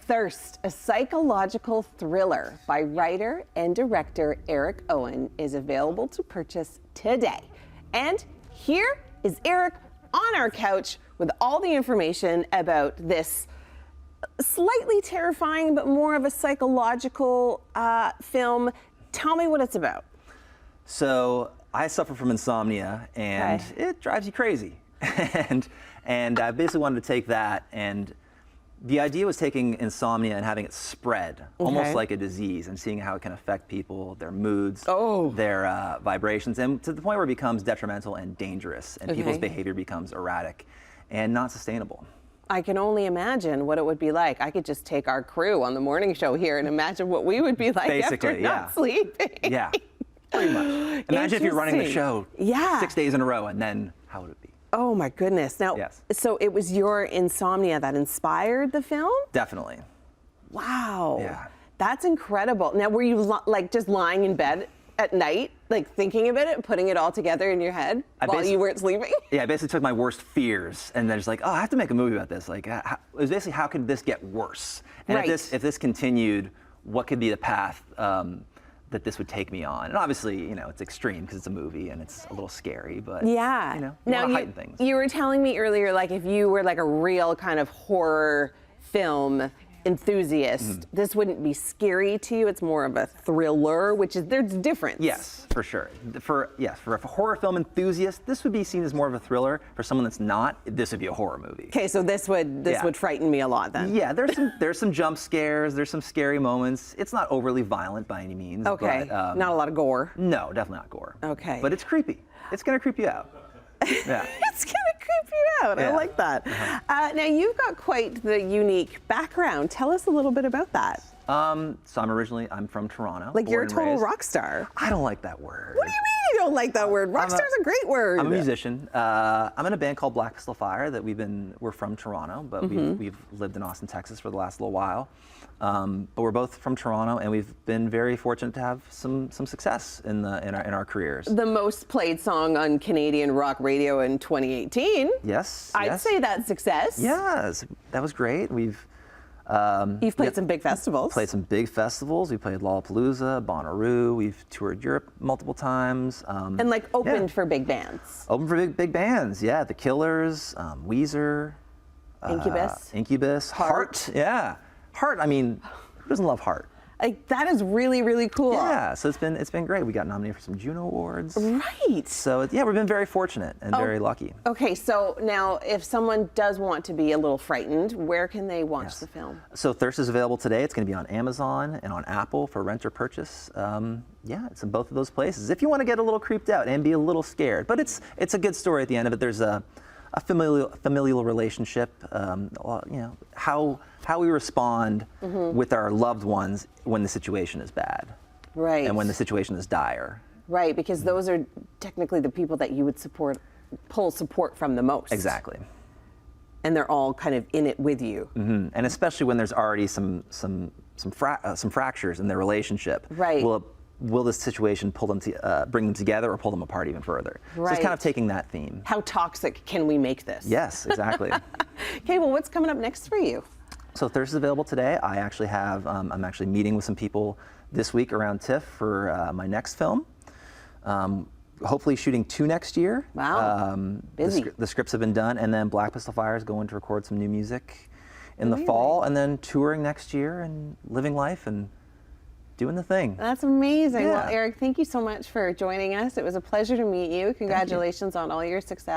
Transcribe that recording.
Thirst, a psychological thriller by writer and director Eric Owen, is available to purchase today. And here is Eric on our couch with all the information about this slightly terrifying but more of a psychological film. Tell me what it's about. So I suffer from insomnia, and it drives you crazy. and I basically wanted to take that, and the idea was taking insomnia and having it spread, almost like a disease, and seeing how it can affect people, their moods, their vibrations, and to the point where it becomes detrimental and dangerous, and people's behavior becomes erratic and not sustainable. I can only imagine what it would be like. I could just take our crew on the morning show here and imagine what we would be like after not sleeping. Yeah, pretty much. Imagine if you're running the show 6 days in a row, and then how would it be? Oh my goodness. Now, so it was your insomnia that inspired the film? Definitely. Wow. Yeah. That's incredible. Now, were you like just lying in bed at night, like thinking about it, putting it all together in your head while you weren't sleeping? Yeah, I basically took my worst fears and then just like, oh, I have to make a movie about this. Like, it was basically, how could this get worse? And if this continued, what could be the path that this would take me on? And obviously, you know, it's extreme because it's a movie and it's a little scary, but you know, you want to heighten things. You were telling me earlier, like if you were like a real kind of horror film enthusiast, this wouldn't be scary to you. It's more of a thriller, which is, there's a difference. Yes, for sure. For a horror film enthusiast, this would be seen as more of a thriller. For someone that's not, this would be a horror movie. Okay, so this would frighten me a lot then. Yeah, there's some jump scares, there's some scary moments. It's not overly violent by any means. Okay, but, not a lot of gore. No, definitely not gore. Okay. But it's creepy. It's gonna creep you out. Yeah. It's gonna creep you out. I like that. Now you've got quite the unique background. Tell us a little bit about that. So I'm from Toronto. Like you're a total rock star. I don't like that word. What do you mean you don't like that word? Rock star's a great word. I'm a musician. I'm in a band called Black Pistol Fire that we're from Toronto, but we've lived in Austin, Texas for the last little while. But we're both from Toronto, and we've been very fortunate to have some success in our careers. The most played song on Canadian rock radio in 2018. Yes. I'd say that's success. Yes, that was great. You've played some big festivals. Played some big festivals. We played Lollapalooza, Bonnaroo. We've toured Europe multiple times. And like opened for big bands. Opened for big bands, yeah. The Killers, Weezer. Incubus. Heart. Yeah. Heart, I mean, who doesn't love Heart? Like, that is really, really cool. Yeah, so it's been great. We got nominated for some Juno Awards. Right. So yeah, we've been very fortunate and very lucky. Okay, so now if someone does want to be a little frightened, where can they watch the film? So Thirst is available today. It's going to be on Amazon and on Apple for rent or purchase. Yeah, it's in both of those places. If you want to get a little creeped out and be a little scared, but it's a good story at the end of it. There's a familial relationship, you know, how we respond with our loved ones when the situation is bad. Right. And when the situation is dire. Right, because those are technically the people that you would pull support from the most. Exactly. And they're all kind of in it with you. And especially when there's already some fractures in their relationship. Right. Will this situation bring them together or pull them apart even further? Right. So it's kind of taking that theme. How toxic can we make this? Yes, exactly. Okay, well, what's coming up next for you? So Thirst is available today. I actually have, I'm actually meeting with some people this week around TIFF for my next film. Hopefully shooting 2 next year. Wow, busy. The scripts have been done, and then Black Pistol Fire is going to record some new music in the fall, and then touring next year and living life and doing the thing. That's amazing. Yeah. Well, Eric, thank you so much for joining us. It was a pleasure to meet you. Congratulations on all your success.